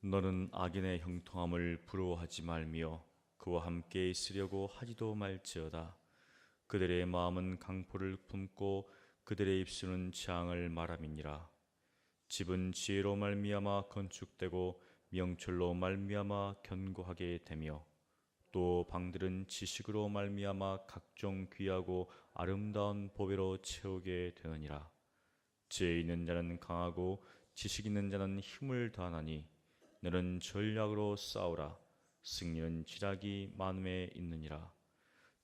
너는 악인의 형통함을 부러워하지 말며 그와 함께 있으려고 하지도 말지어다. 그들의 마음은 강포를 품고 그들의 입술은 재앙을 말함이니라. 집은 지혜로 말미암아 건축되고 명철로 말미암아 견고하게 되며 또 방들은 지식으로 말미암아 각종 귀하고 아름다운 보배로 채우게 되느니라. 지혜 있는 자는 강하고 지식 있는 자는 힘을 다하나니 너는 전략으로 싸우라. 승리는 지략이 많음에 있느니라.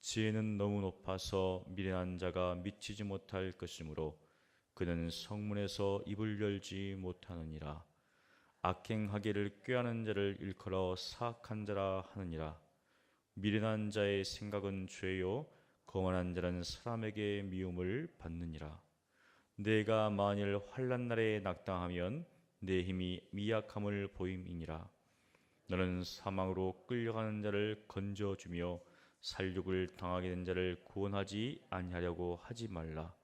지혜는 너무 높아서 미련한 자가 미치지 못할 것이므로 그는 성문에서 입을 열지 못하느니라. 악행하기를 꾀하는 자를 일컬어 사악한 자라 하느니라. 미련한 자의 생각은 죄요 거만한 자는 사람에게 미움을 받느니라. 내가 만일 환난 날에 낙당하면 내 힘이 미약함을 보임이니라. 너는 사망으로 끌려가는 자를 건져주며 살육을 당하게 된 자를 구원하지 아니하려고 하지 말라.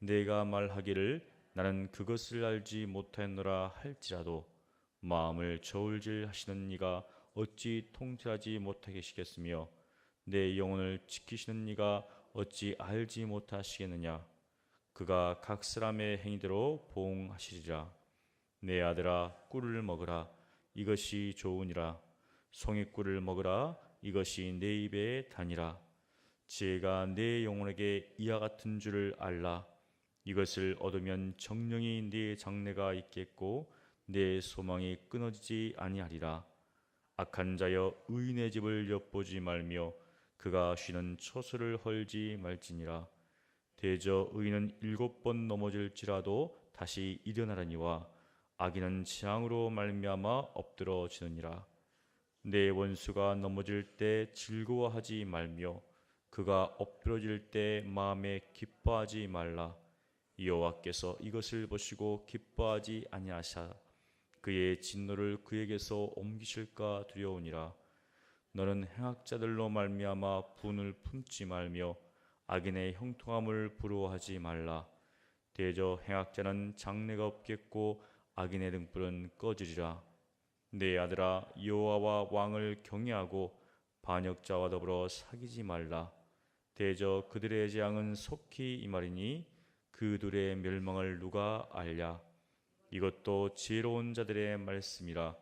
내가 말하기를 나는 그것을 알지 못하였노라 할지라도 마음을 저울질 하시는 이가 어찌 통찰하지 못하시겠으며 내 영혼을 지키시는 이가 어찌 알지 못하시겠느냐. 그가 각 사람의 행위대로 보응하시리라. 내 아들아 꿀을 먹으라. 이것이 좋으니라. 송이꿀을 먹으라. 이것이 내 입에 다니라. 지혜가 내 영혼에게 이와 같은 줄을 알라. 이것을 얻으면 정령이 네 장래가 있겠고 내 소망이 끊어지지 아니하리라. 악한 자여 의인의 집을 엿보지 말며 그가 쉬는 처소를 헐지 말지니라. 대저 의인은 7번 넘어질지라도 다시 일어나려니와 악인은 재앙으로 말미암아 엎드러지느니라. 내 원수가 넘어질 때 즐거워하지 말며 그가 엎드러질 때 마음에 기뻐하지 말라. 여호와께서 이것을 보시고 기뻐하지 아니하사 그의 진노를 그에게서 옮기실까 두려우니라. 너는 행악자들로 말미암아 분을 품지 말며 악인의 형통함을 부러워하지 말라. 대저 행악자는 장래가 없겠고 악인의 등불은 꺼지리라. 내 아들아 여호와와 왕을 경외하고 반역자와 더불어 사귀지 말라. 대저 그들의 재앙은 속히 임하리니 그 둘의 멸망을 누가 알랴. 이것도 지혜로운 자들의 말씀이라.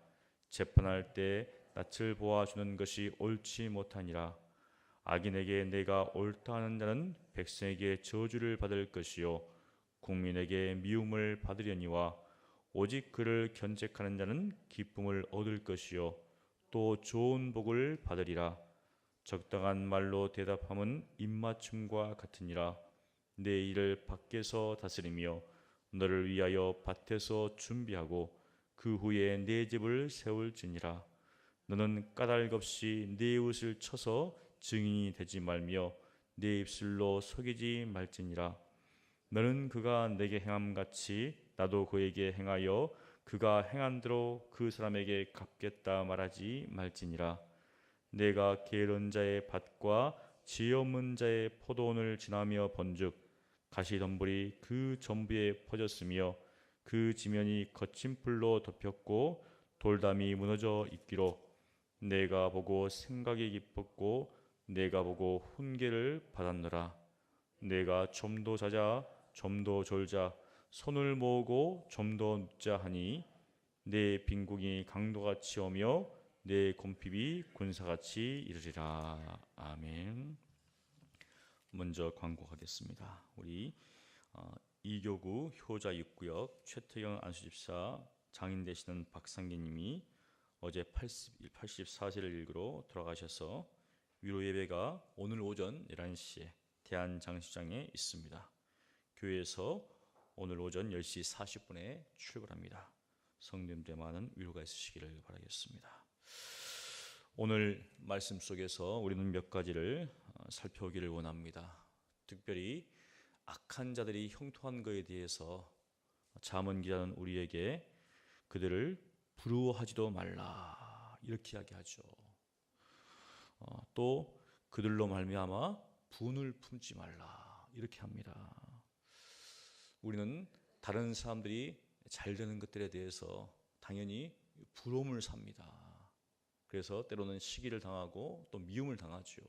재판할 때 낯을 보아주는 것이 옳지 못하니라. 악인에게 내가 옳다 하는 자는 백성에게 저주를 받을 것이요 국민에게 미움을 받으려니와 오직 그를 견책하는 자는 기쁨을 얻을 것이요 또 좋은 복을 받으리라. 적당한 말로 대답함은 입맞춤과 같으니라. 내 일을 밖에서 다스리며 너를 위하여 밭에서 준비하고 그 후에 내 집을 세울지니라. 너는 까닭 없이 내 옷을 쳐서 증인이 되지 말며 내 입술로 속이지 말지니라. 너는 그가 내게 행함 같이 나도 그에게 행하여 그가 행한 대로 그 사람에게 갚겠다 말하지 말지니라. 내가 게으른 자의 밭과 지혜 없는 자의 포도원을 지나며 본즉 가시덤불이 그 전부에 퍼졌으며 그 지면이 거친 풀로 덮였고 돌담이 무너져 있기로 내가 보고 생각이 깊었고 내가 보고 훈계를 받았노라. 내가 좀 더 자자 좀 더 졸자 손을 모으고 좀 더 눕자 하니 내 빈궁이 강도같이 오며 내 곰핍이 군사같이 이르리라. 아멘. 먼저 광고하겠습니다. 우리 이교구 효자 6구역 최태경 안수집사 장인 되시는 박상기님이 어제 84세를 일구러 돌아가셔서 위로 예배가 오늘 오전 11시에 대한장시장에 있습니다. 교회에서 오늘 오전 10시 40분에 출발합니다. 성도님들의 많은 위로가 있으시기를 바라겠습니다. 오늘 말씀 속에서 우리는 몇 가지를 살펴보기를 원합니다. 특별히 악한 자들이 형통한 것에 대해서 잠언 기자는 우리에게 그들을 부러워하지도 말라 이렇게 이야기하죠. 또 그들로 말미암아 분을 품지 말라 이렇게 합니다. 우리는 다른 사람들이 잘 되는 것들에 대해서 당연히 부러움을 삽니다. 그래서 때로는 시기를 당하고 또 미움을 당하죠.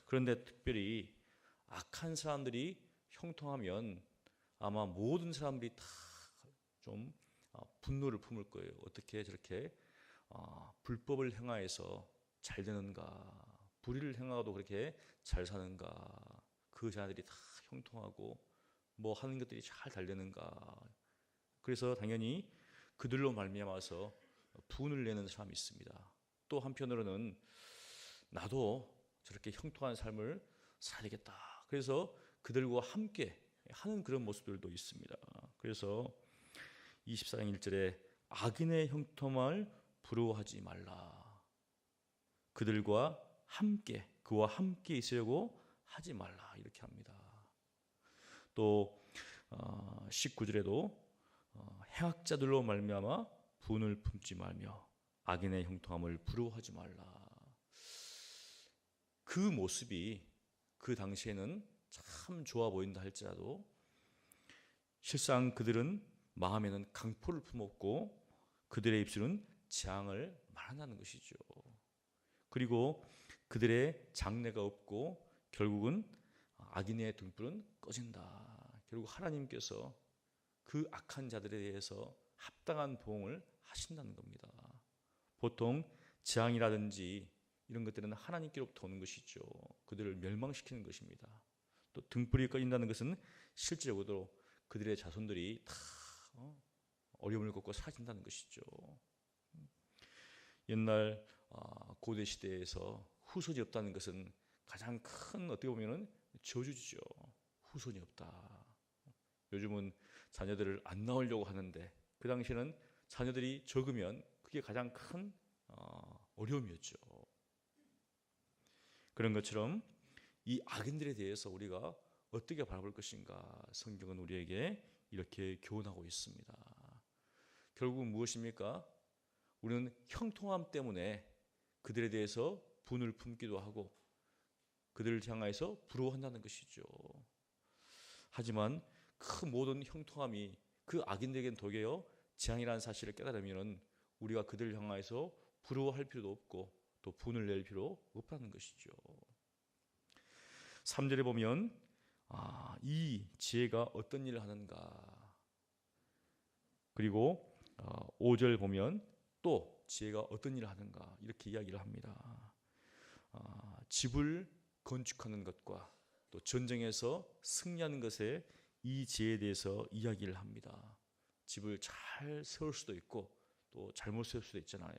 그런데 특별히 악한 사람들이 형통하면 아마 모든 사람들이 다 좀 분노를 품을 거예요. 어떻게 저렇게 불법을 행하여서 잘 되는가, 불의를 행하고도 그렇게 잘 사는가, 그 자들이 다 형통하고 뭐 하는 것들이 잘 달리는가. 그래서 당연히 그들로 말미암아서 분을 내는 사람이 있습니다. 또 한편으로는 나도 저렇게 형통한 삶을 살아야 되겠다. 그래서 그들과 함께 하는 그런 모습들도 있습니다. 그래서 24장 1절에 악인의 형통함을 부러워하지 말라. 그들과 함께, 그와 함께 있으려고 하지 말라. 이렇게 합니다. 또 19절에도 해악자들로 말미암아 분을 품지 말며 악인의 형통함을 부러워하지 말라. 그 모습이 그 당시에는 참 좋아 보인다 할지라도 실상 그들은 마음에는 강포를 품었고 그들의 입술은 재앙을 말한다는 것이죠. 그리고 그들의 장래가 없고 결국은 악인의 등불은 꺼진다. 결국 하나님께서 그 악한 자들에 대해서 합당한 보응을 하신다는 겁니다. 보통 재앙이라든지 이런 것들은 하나님께로부터 오는 것이죠. 그들을 멸망시키는 것입니다. 또 등불이 꺼진다는 것은 실제적으로 그들의 자손들이 다 어려움을 겪고 사라진다는 것이죠. 옛날 고대 시대에서 후손이 없다는 것은 가장 큰 어떻게 보면은 저주죠. 후손이 없다. 요즘은 자녀들을 안 낳으려고 하는데 그 당시에는 자녀들이 적으면 그게 가장 큰 어려움이었죠. 그런 것처럼 이 악인들에 대해서 우리가 어떻게 바라볼 것인가 성경은 우리에게 이렇게 교훈하고 있습니다. 결국은 무엇입니까? 우리는 형통함 때문에 그들에 대해서 분을 품기도 하고 그들을 향하여서 부러워한다는 것이죠. 하지만 그 모든 형통함이 그 악인들에겐 도리어 재앙이라는 사실을 깨달으면 우리가 그들을 향하여서 부러워할 필요도 없고 또 분을 낼 필요 없다는 것이죠. 3절에 보면 이 지혜가 어떤 일을 하는가. 그리고 5절 보면 또 지혜가 어떤 일을 하는가 이렇게 이야기를 합니다. 집을 건축하는 것과 또 전쟁에서 승리하는 것에 이 지혜에 대해서 이야기를 합니다. 집을 잘 세울 수도 있고 또 잘못 세울 수도 있잖아요.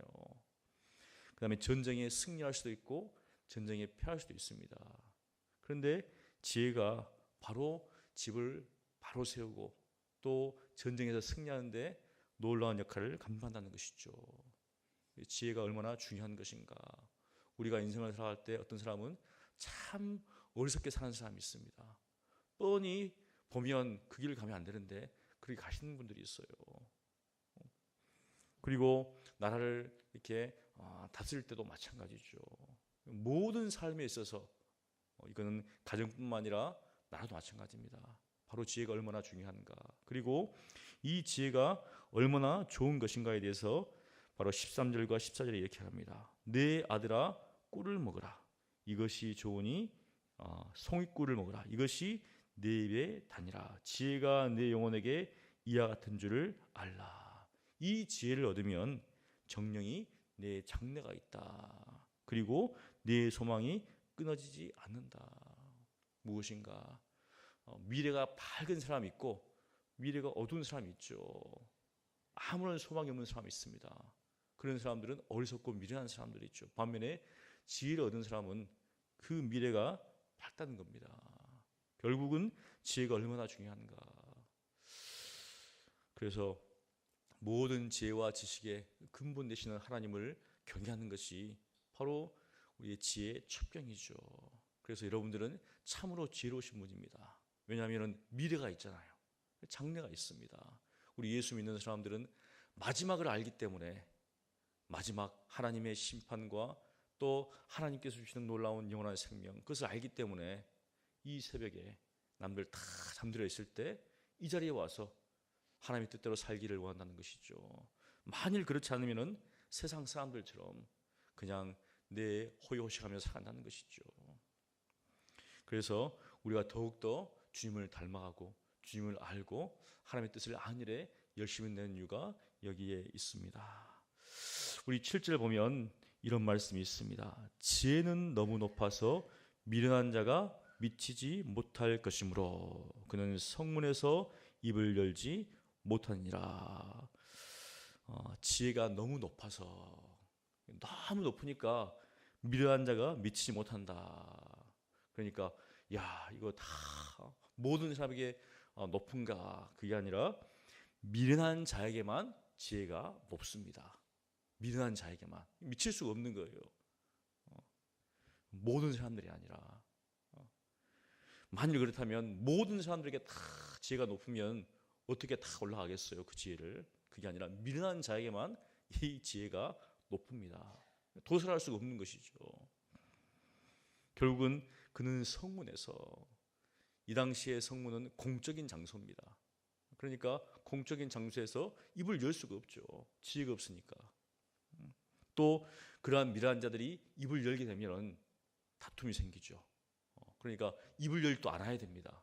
그 다음에 전쟁에 승리할 수도 있고 전쟁에 패할 수도 있습니다. 그런데 지혜가 바로 집을 바로 세우고 또 전쟁에서 승리하는데 놀라운 역할을 감당한다는 것이죠. 지혜가 얼마나 중요한 것인가. 우리가 인생을 살아갈 때 어떤 사람은 참 어리석게 사는 사람이 있습니다. 뻔히 보면 그 길을 가면 안 되는데 그렇게 가시는 분들이 있어요. 그리고 나라를 이렇게 다스릴 때도 마찬가지죠. 모든 삶에 있어서 이거는 가정뿐만 아니라 나라도 마찬가지입니다. 바로 지혜가 얼마나 중요한가. 그리고 이 지혜가 얼마나 좋은 것인가에 대해서 바로 13절과 14절에 이렇게 합니다. 내 아들아 꿀을 먹으라. 이것이 좋으니 송이꿀을 먹으라. 이것이 내 입에 다니라. 지혜가 내 영혼에게 이와 같은 줄을 알라. 이 지혜를 얻으면 정령이 내 장래가 있다. 그리고 내 소망이 끊어지지 않는다. 무엇인가? 미래가 밝은 사람이 있고 미래가 어두운 사람이 있죠. 아무런 소망이 없는 사람이 있습니다. 그런 사람들은 어리석고 미련한 사람들이 있죠. 반면에 지혜를 얻은 사람은 그 미래가 밝다는 겁니다. 결국은 지혜가 얼마나 중요한가. 그래서 모든 지혜와 지식의 근본 되시는 하나님을 경외하는 것이 바로 우리의 지혜의 첩경이죠. 그래서 여러분들은 참으로 지혜로우신 분입니다. 왜냐하면 미래가 있잖아요. 장래가 있습니다. 우리 예수 믿는 사람들은 마지막을 알기 때문에 마지막 하나님의 심판과 또 하나님께서 주시는 놀라운 영원한 생명 그것을 알기 때문에 이 새벽에 남들 다 잠들어 있을 때 이 자리에 와서 하나님의 뜻대로 살기를 원한다는 것이죠. 만일 그렇지 않으면은 세상 사람들처럼 그냥 내 호요호식하며 살아가는 것이죠. 그래서 우리가 더욱더 주님을 닮아가고 주님을 알고 하나님의 뜻을 아는 일에 열심히 내는 이유가 여기에 있습니다. 우리 7절 보면 이런 말씀이 있습니다. 지혜는 너무 높아서 미련한 자가 미치지 못할 것이므로 그는 성문에서 입을 열지 못하니라. 지혜가 너무 높으니까 미련한 자가 미치지 못한다. 그러니까 야, 이거 다 모든 사람에게 높은가? 그게 아니라 미련한 자에게만 지혜가 높습니다. 미련한 자에게만. 미칠 수가 없는 거예요. 모든 사람들이 아니라. 만일 그렇다면 모든 사람들에게 다 지혜가 높으면 어떻게 다 올라가겠어요? 그 지혜를. 그게 아니라 미련한 자에게만 이 지혜가 높습니다. 도설할 수가 없는 것이죠. 결국은 그는 성문에서, 이 당시의 성문은 공적인 장소입니다. 그러니까 공적인 장소에서 입을 열 수가 없죠. 지혜가 없으니까. 또 그러한 미련한 자들이 입을 열게 되면 다툼이 생기죠. 그러니까 입을 열도 않아야 됩니다.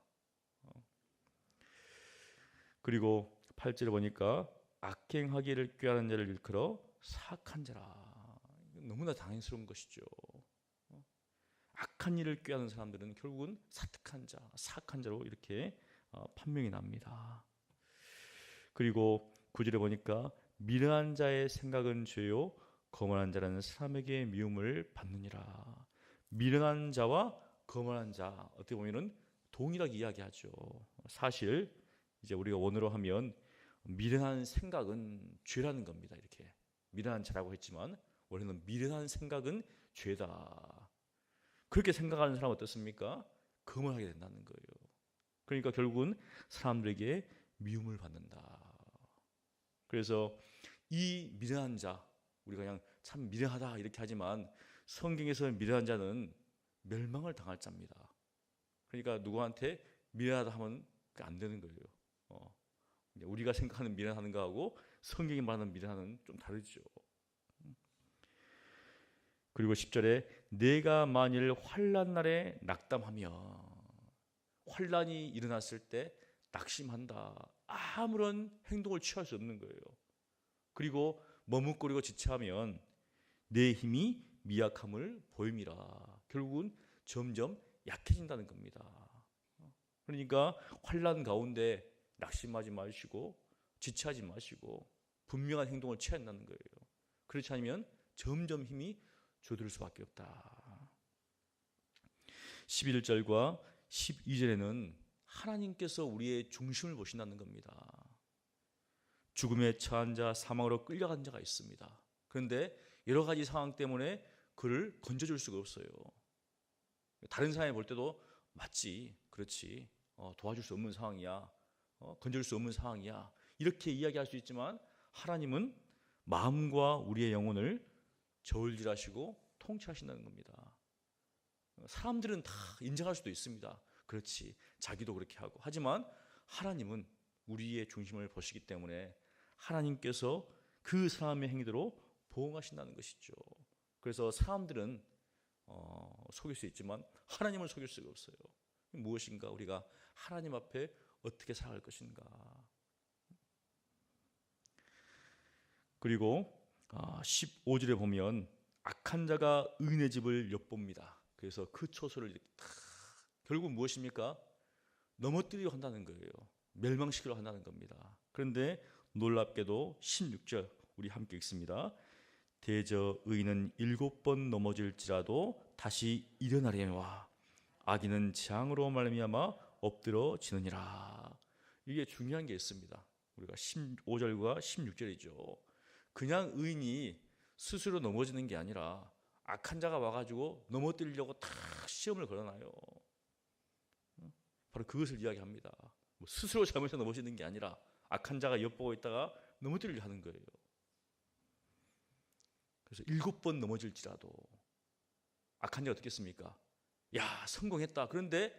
그리고 8절에 보니까 악행하기를 꾀하는 자를 일컬어 사악한 자라. 너무나 당연스러운 것이죠. 악한 일을 꾀하는 사람들은 결국은 사특한 자, 사악한 자로 이렇게 판명이 납니다. 그리고 9절에 보니까 미련한 자의 생각은 죄요 거만한 자라는 사람에게 미움을 받느니라. 미련한 자와 거만한 자, 어떻게 보면은 동일하게 이야기하죠. 사실 이제 우리가 원어로 하면 미련한 생각은 죄라는 겁니다. 이렇게 미련한 자라고 했지만 원래는 미련한 생각은 죄다. 그렇게 생각하는 사람은 어떻습니까? 거만하게 된다는 거예요. 그러니까 결국은 사람들에게 미움을 받는다. 그래서 이 미련한 자, 우리가 그냥 참 미련하다 이렇게 하지만 성경에서 미련한 자는 멸망을 당할 자입니다. 그러니까 누구한테 미련하다 하면 안 되는 거예요. 우리가 생각하는 미련하는 거하고 성경이 말하는 미련하는 좀 다르죠. 그리고 10절에 내가 만일 환난 날에 낙담하며, 환난이 일어났을 때 낙심한다. 아무런 행동을 취할 수 없는 거예요. 그리고 머뭇거리고 지체하면 내 힘이 미약함을 보임이라. 결국은 점점 약해진다는 겁니다. 그러니까 환난 가운데 낙심하지 마시고 지체하지 마시고 분명한 행동을 취해야 한다는 거예요. 그렇지 않으면 점점 힘이 줄어들 수밖에 없다. 11절과 12절에는 하나님께서 우리의 중심을 보신다는 겁니다. 죽음에 처한 자, 사망으로 끌려간 자가 있습니다. 그런데 여러 가지 상황 때문에 그를 건져줄 수가 없어요. 다른 사람이 볼 때도 맞지, 그렇지, 도와줄 수 없는 상황이야, 건져줄 수 없는 상황이야, 이렇게 이야기할 수 있지만 하나님은 마음과 우리의 영혼을 저울질하시고 통치하신다는 겁니다. 사람들은 다 인정할 수도 있습니다. 그렇지, 자기도 그렇게 하고. 하지만 하나님은 우리의 중심을 보시기 때문에 하나님께서 그 사람의 행위대로 보응하신다는 것이죠. 그래서 사람들은 속일 수 있지만 하나님을 속일 수가 없어요. 무엇인가? 우리가 하나님 앞에 어떻게 살아갈 것인가. 그리고 15절에 보면 악한 자가 의인의 집을 엿봅니다. 그래서 그 초소를 이렇게 결국 무엇입니까? 넘어뜨리려 한다는 거예요. 멸망시키려 한다는 겁니다. 그런데 놀랍게도 16절 우리 함께 읽습니다. 대저 의인은 7번 넘어질지라도 다시 일어나려니와 악인은 재앙으로 말미암아 엎드러지느니라. 이게 중요한 게 있습니다. 우리가 15절과 16절이죠. 그냥 의인이 스스로 넘어지는 게 아니라 악한 자가 와가지고 넘어뜨리려고 다 시험을 걸어놔요. 바로 그것을 이야기합니다. 스스로 잘못해서 넘어지는 게 아니라 악한 자가 엿보고 있다가 넘어뜨리려 하는 거예요. 그래서 7번 넘어질지라도 악한 자가 어떻게 했습니까? 야, 성공했다. 그런데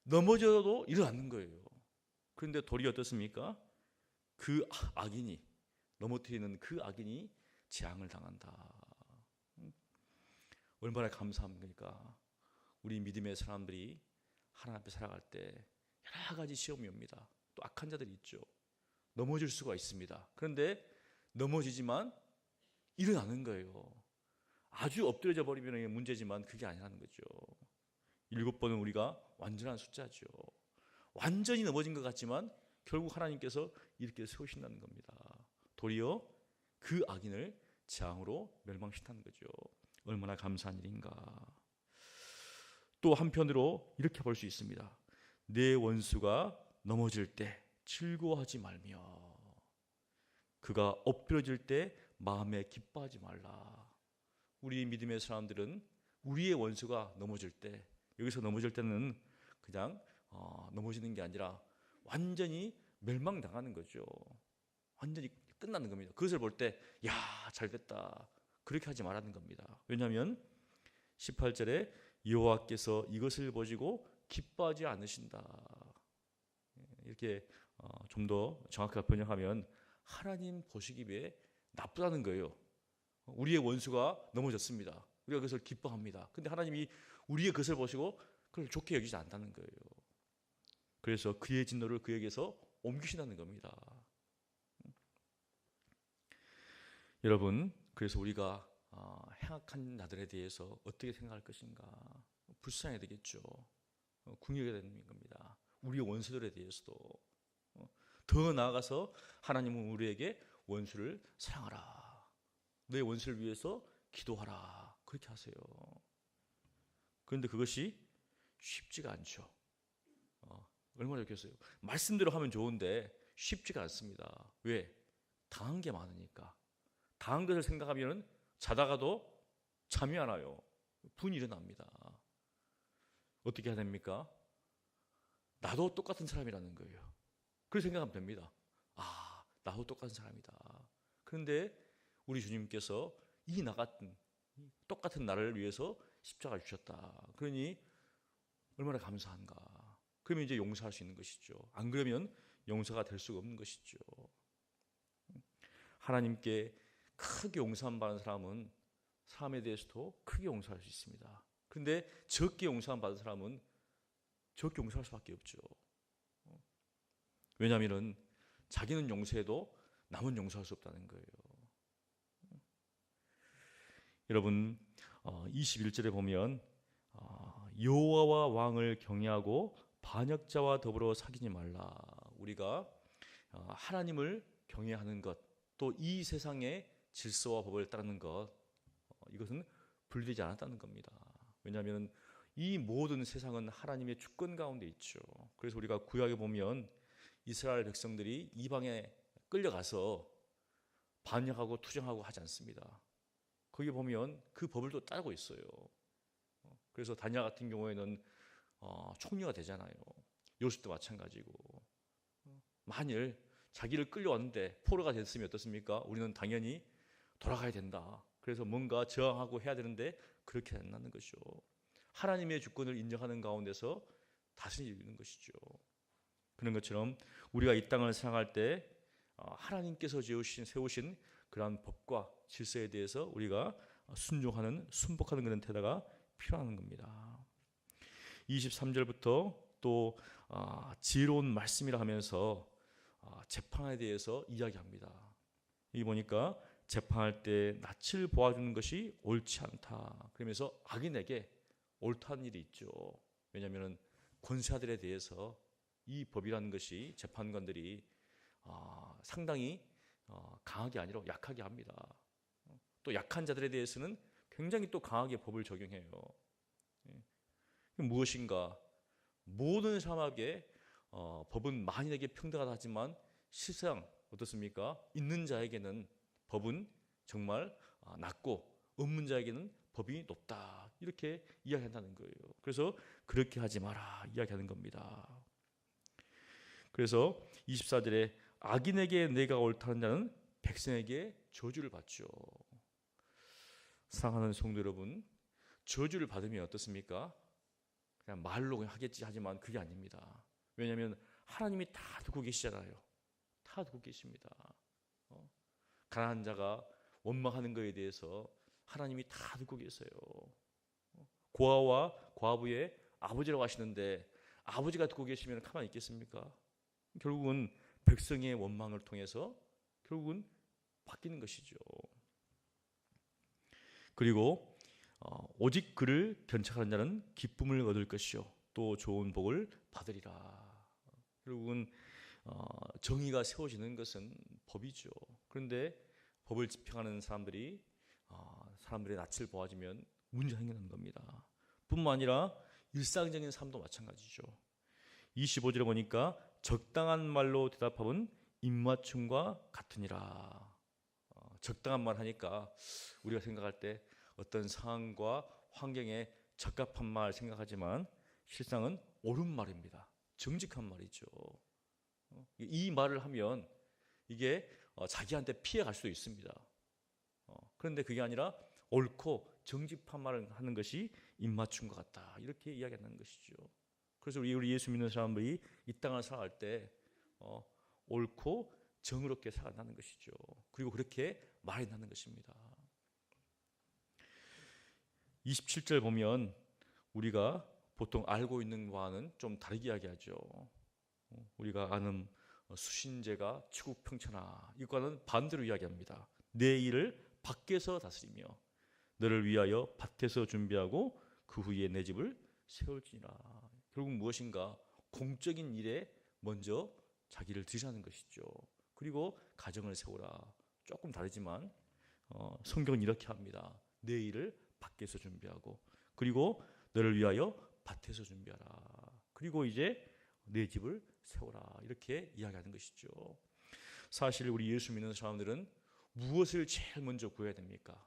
넘어져도 일어나는 거예요. 그런데 도리 어떻습니까? 그 악인이 넘어뜨리는 그 악인이 재앙을 당한다. 얼마나 감사합니까? 우리 믿음의 사람들이 하나님 앞에 살아갈 때 여러 가지 시험이 옵니다. 또 악한 자들이 있죠. 넘어질 수가 있습니다. 그런데 넘어지지만 일어나는 거예요. 아주 엎드려져 버리면 문제지만 그게 아니라는 거죠. 7번은 우리가 완전한 숫자죠. 완전히 넘어진 것 같지만 결국 하나님께서 이렇게 세우신다는 겁니다. 도리어 그 악인을 재앙으로 멸망시키는 거죠. 얼마나 감사한 일인가. 또 한편으로 이렇게 볼 수 있습니다. 내 원수가 넘어질 때 즐거워하지 말며 그가 엎드려질 때 마음에 기뻐하지 말라. 우리 믿음의 사람들은 우리의 원수가 넘어질 때, 여기서 넘어질 때는 그냥 넘어지는 게 아니라 완전히 멸망당하는 거죠. 완전히 끝나는 겁니다. 그것을 볼 때 야, 잘됐다, 그렇게 하지 말라는 겁니다. 왜냐하면 18절에 여호와께서 이것을 보시고 기뻐하지 않으신다. 이렇게 좀 더 정확하게 번역하면 하나님 보시기에 나쁘다는 거예요. 우리의 원수가 넘어졌습니다. 우리가 그것을 기뻐합니다. 근데 하나님이 우리의 것을 보시고 그걸 좋게 여기지 않다는 거예요. 그래서 그의 진노를 그에게서 옮기신다는 겁니다. 여러분, 그래서 우리가 행악한 나들에 대해서 어떻게 생각할 것인가? 불쌍해야 되겠죠. 궁여해야 되는 겁니다. 우리의 원수들에 대해서도. 더 나아가서 하나님은 우리에게 원수를 사랑하라. 내 원수를 위해서 기도하라. 그렇게 하세요. 그런데 그것이 쉽지가 않죠. 얼마나 좋겠어요. 말씀대로 하면 좋은데 쉽지가 않습니다. 왜? 당한 게 많으니까. 당한 것을 생각하면 자다가도 잠이 안 와요. 분이 일어납니다. 어떻게 해야 됩니까? 나도 똑같은 사람이라는 거예요. 그렇게 생각하면 됩니다. 아, 나도 똑같은 사람이다. 그런데 우리 주님께서 이 나 같은 똑같은 나를 위해서 십자가 주셨다. 그러니 얼마나 감사한가. 그러면 이제 용서할 수 있는 것이죠. 안 그러면 용서가 될 수가 없는 것이죠. 하나님께 크게 용서함 받은 사람은 삶에 대해서도 크게 용서할 수 있습니다. 그런데 적게 용서함 받은 사람은 적게 용서할 수밖에 없죠. 왜냐하면 자기는 용서해도 남은 용서할 수 없다는 거예요. 여러분, 21절에 보면 여호와와 왕을 경외하고 반역자와 더불어 사귀지 말라. 우리가 하나님을 경외하는 것, 또 이 세상의 질서와 법을 따르는 것, 이것은 분리되지 않았다는 겁니다. 왜냐하면 이 모든 세상은 하나님의 주권 가운데 있죠. 그래서 우리가 구약에 보면 이스라엘 백성들이 이방에 끌려가서 반역하고 투정하고 하지 않습니다. 거기 보면 그 법을 또 따르고 있어요. 그래서 다니엘 같은 경우에는 총리가 되잖아요. 요셉도 마찬가지고. 만일 자기를 끌려왔는데 포로가 됐으면 어떻습니까? 우리는 당연히 돌아가야 된다. 그래서 뭔가 저항하고 해야 되는데 그렇게 안 나는 것이죠. 하나님의 주권을 인정하는 가운데서 다스리는 것이죠. 그런 것처럼 우리가 이 땅을 살아갈 때 하나님께서 세우신 그러한 법과 질서에 대해서 우리가 순복하는 그런 태도가 필요한 겁니다. 23절부터 또 지혜로운 말씀이라 하면서 재판에 대해서 이야기합니다. 여기 보니까 재판할 때 낯을 보아주는 것이 옳지 않다. 그러면서 악인에게 옳다는 일이 있죠. 왜냐하면 권세자들에 대해서 이 법이라는 것이 재판관들이 상당히 강하게 아니라 약하게 합니다. 또 약한 자들에 대해서는 굉장히 또 강하게 법을 적용해요. 무엇인가? 모든 사람에게 법은 만인에게 평등하다 하지만 실상 어떻습니까? 있는 자에게는 법은 정말 낮고 없는 자에게는 법이 높다. 이렇게 이야기한다는 거예요. 그래서 그렇게 하지 마라 이야기하는 겁니다. 그래서 24절에 악인에게 내가 옳다는 자는 백성에게 저주를 받죠. 사랑하는 성도 여러분, 저주를 받으면 어떻습니까? 그냥 말로 하겠지 하지만 그게 아닙니다. 왜냐하면 하나님이 다 듣고 계시잖아요. 다 듣고 계십니다. 가난한 자가 원망하는 것에 대해서 하나님이 다 듣고 계세요. 고아와 과부의 아버지라고 하시는데 아버지가 듣고 계시면 가만히 있겠습니까? 결국은 백성의 원망을 통해서 결국은 바뀌는 것이죠. 그리고 오직 그를 견착하는 자는 기쁨을 얻을 것이요 또 좋은 복을 받으리라. 결국은 정의가 세워지는 것은 법이죠. 그런데 법을 집행하는 사람들이 사람들의 낯을 보아지면 문제가 생기는 겁니다. 뿐만 아니라 일상적인 삶도 마찬가지죠. 25절에 보니까 적당한 말로 대답하면 입맞춤과 같으니라. 적당한 말 하니까 우리가 생각할 때 어떤 상황과 환경에 적합한 말 생각하지만 실상은 옳은 말입니다. 정직한 말이죠. 이 말을 하면 이게 자기한테 피해갈 수도 있습니다. 그런데 그게 아니라 옳고 정직한 말을 하는 것이 입맞춤과 같다. 이렇게 이야기하는 것이죠. 그래서 우리 예수 믿는 사람들이 이 땅을 살아갈 때 옳고 정의롭게 살아가는 것이죠. 그리고 그렇게 말이 나는 것입니다. 27절 보면 우리가 보통 알고 있는 바와는 좀 다르게 이야기하죠. 우리가 아는 수신제가 치국평천하 이과는 반대로 이야기합니다. 내 일을 밖에서 다스리며 너를 위하여 밭에서 준비하고 그 후에 내 집을 세울지니라. 결국 무엇인가 공적인 일에 먼저 자기를 들이자는 것이죠. 그리고 가정을 세우라. 조금 다르지만 성경은 이렇게 합니다. 내 일을 밖에서 준비하고 그리고 너를 위하여 밭에서 준비하라. 그리고 이제 내 집을 세우라. 이렇게 이야기하는 것이죠. 사실 우리 예수 믿는 사람들은 무엇을 제일 먼저 구해야 됩니까?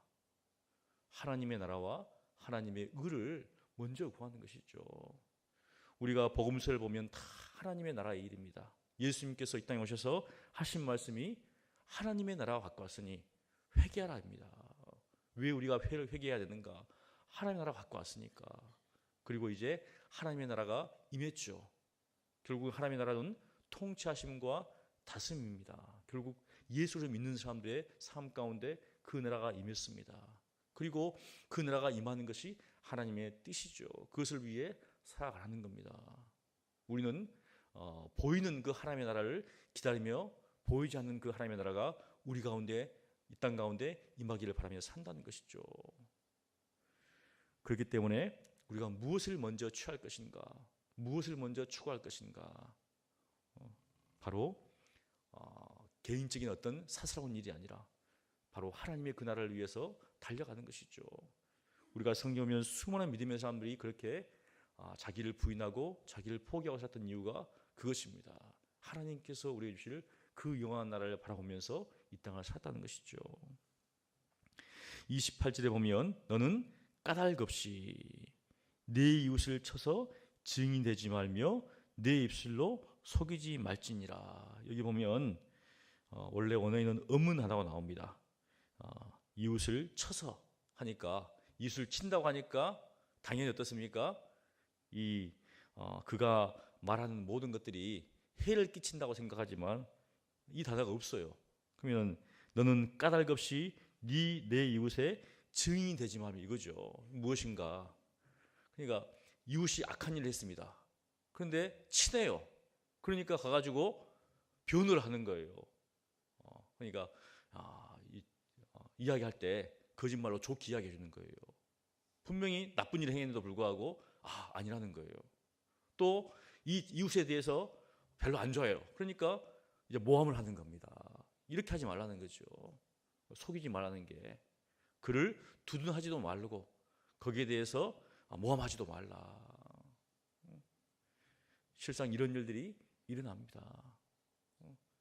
하나님의 나라와 하나님의 의를 먼저 구하는 것이죠. 우리가 복음서를 보면 다 하나님의 나라의 일입니다. 예수님께서 이 땅에 오셔서 하신 말씀이 하나님의 나라와 가까웠으니 회개하라입니다. 왜 우리가 회개해야 되는가? 하나님의 나라가 갖고 왔으니까. 그리고 이제 하나님의 나라가 임했죠. 결국 하나님의 나라는 통치하심과 다스림입니다. 결국 예수를 믿는 사람들의 삶 가운데 그 나라가 임했습니다. 그리고 그 나라가 임하는 것이 하나님의 뜻이죠. 그것을 위해 살아가는 겁니다. 우리는 보이는 그 하나님의 나라를 기다리며 보이지 않는 그 하나님의 나라가 우리 가운데 이 땅 가운데 임하기를 바라며 산다는 것이죠. 그렇기 때문에 우리가 무엇을 먼저 취할 것인가, 무엇을 먼저 추구할 것인가, 바로 개인적인 어떤 사사로운 일이 아니라 바로 하나님의 그 나라를 위해서 달려가는 것이죠. 우리가 성경 보면 수많은 믿음의 사람들이 그렇게 자기를 부인하고 자기를 포기하고 살았던 이유가 그것입니다. 하나님께서 우리에게 주실 그 영원한 나라를 바라보면서 이 땅을 살았다는 것이죠. 28절에 보면 너는 까닭 없이 내 이웃을 쳐서 증인되지 말며 내 입술로 속이지 말지니라. 여기 보면 원래 원어에는 음문하다고 나옵니다. 이웃을 쳐서 하니까 이웃을 친다고 하니까 당연히 어떻습니까? 그가 말하는 모든 것들이 해를 끼친다고 생각하지만 이 단어가 없어요. 그러면 너는 까닭 없이 내 이웃의 증인이 되지 말며 이거죠. 무엇인가? 그러니까 이웃이 악한 일을 했습니다. 그런데 친해요. 그러니까 가가지고 변호를 하는 거예요. 그러니까 이야기할 때 거짓말로 좋게 이야기해 주는 거예요. 분명히 나쁜 일을 행했는데도 불구하고 아니라는 거예요. 또 이 이웃에 대해서 별로 안 좋아해요. 그러니까 이제 모함을 하는 겁니다. 이렇게 하지 말라는 거죠. 속이지 말라는 게 그를 두둔하지도 말고 거기에 대해서 모함하지도 말라. 실상 이런 일들이 일어납니다.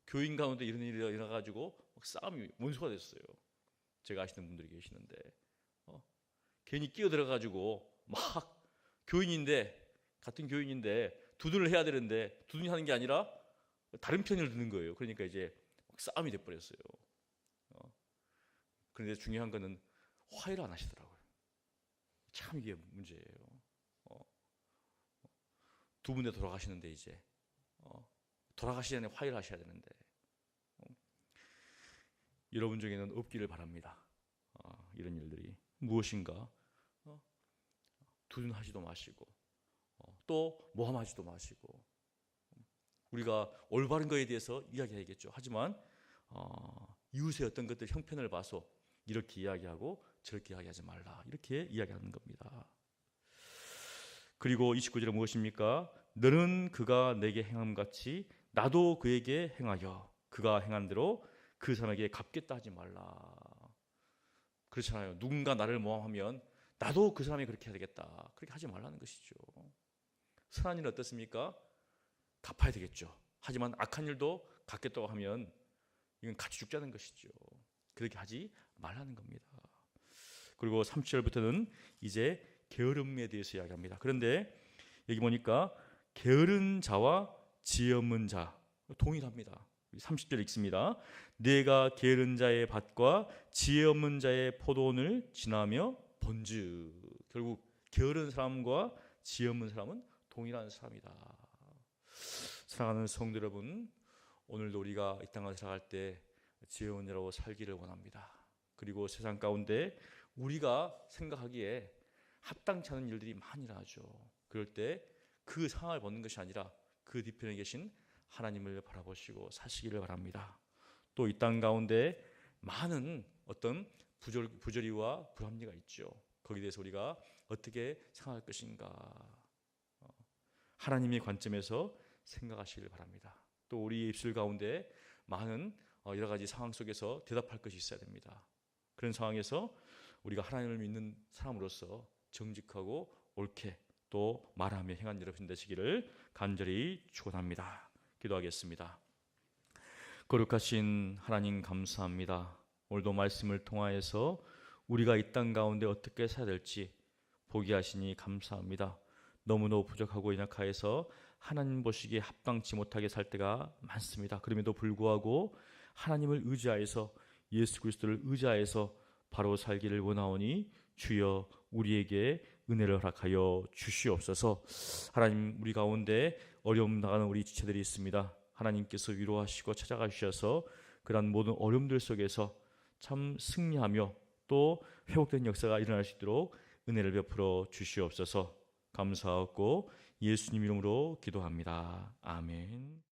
교인 가운데 이런 일이 일어나가지고 싸움이 원수가 됐어요. 제가 아시는 분들이 계시는데 괜히 끼어들어가지고 막 같은 교인인데 두둔을 해야 되는데 두둔이 하는 게 아니라 다른 편을 드는 거예요. 그러니까 이제 싸움이 돼버렸어요. 그런데 중요한 거는 화해를 안 하시더라고요. 참 이게 문제예요. 두 분에 돌아가시는데 이제 돌아가시기 전에 화해를 하셔야 되는데 여러분 중에는 없기를 바랍니다. 이런 일들이 무엇인가 두둔하지도 마시고 또 모함하지도 마시고 우리가 올바른 거에 대해서 이야기해야겠죠. 하지만 이웃의 어떤 것들 형편을 봐서 이렇게 이야기하고 저렇게 이야기하지 말라 이렇게 이야기하는 겁니다. 그리고 29절은 무엇입니까? 너는 그가 내게 행함같이 나도 그에게 행하여 그가 행한 대로 그 사람에게 갚겠다 하지 말라. 그렇잖아요. 누군가 나를 모함하면 나도 그 사람이 그렇게 해야 되겠다. 그렇게 하지 말라는 것이죠. 선한 일은 어떻습니까? 갚아야 되겠죠. 하지만 악한 일도 갚겠다고 하면 이건 같이 죽자는 것이죠. 그렇게 하지 말라는 겁니다. 그리고 30절부터는 이제 게으름에 대해서 이야기합니다. 그런데 여기 보니까 게으른 자와 지혜 없는 자 동일합니다. 30절 읽습니다. 내가 게으른 자의 밭과 지혜 없는 자의 포도원을 지나며 본즉 결국 게으른 사람과 지혜 없는 사람은 동일한 사람이다. 사랑하는 성도 여러분, 오늘도 우리가 이 땅을 살아갈 때 지혜로운 자로 살기를 원합니다. 그리고 세상 가운데 우리가 생각하기에 합당치 않은 일들이 많이 일어나죠. 그럴 때 그 상황을 보는 것이 아니라 그 뒤편에 계신 하나님을 바라보시고 사시기를 바랍니다. 또 이 땅 가운데 많은 어떤 부조리와 불합리가 있죠. 거기에 대해서 우리가 어떻게 생각할 것인가 하나님의 관점에서 생각하시기를 바랍니다. 또 우리 입술 가운데 많은 여러 가지 상황 속에서 대답할 것이 있어야 됩니다. 그런 상황에서 우리가 하나님을 믿는 사람으로서 정직하고 옳게 또 말하며 행한 여러분 되시기를 간절히 축원합니다. 기도하겠습니다. 거룩하신 하나님 감사합니다. 오늘도 말씀을 통하여서 우리가 이 땅 가운데 어떻게 살아야 될지 보게 하시니 감사합니다. 너무너무 부족하고 연약하여서 하나님 보시기에 합당치 못하게 살 때가 많습니다. 그럼에도 불구하고 하나님을 의지하여서 예수 그리스도를 의지하여서 바로 살기를 원하오니 주여 우리에게 은혜를 허락하여 주시옵소서. 하나님 우리 가운데 어려움 당하는 우리 지체들이 있습니다. 하나님께서 위로하시고 찾아가 주셔서 그러한 모든 어려움들 속에서 참 승리하며 또 회복된 역사가 일어날 수 있도록 은혜를 베풀어 주시옵소서. 감사하고 예수님 이름으로 기도합니다. 아멘.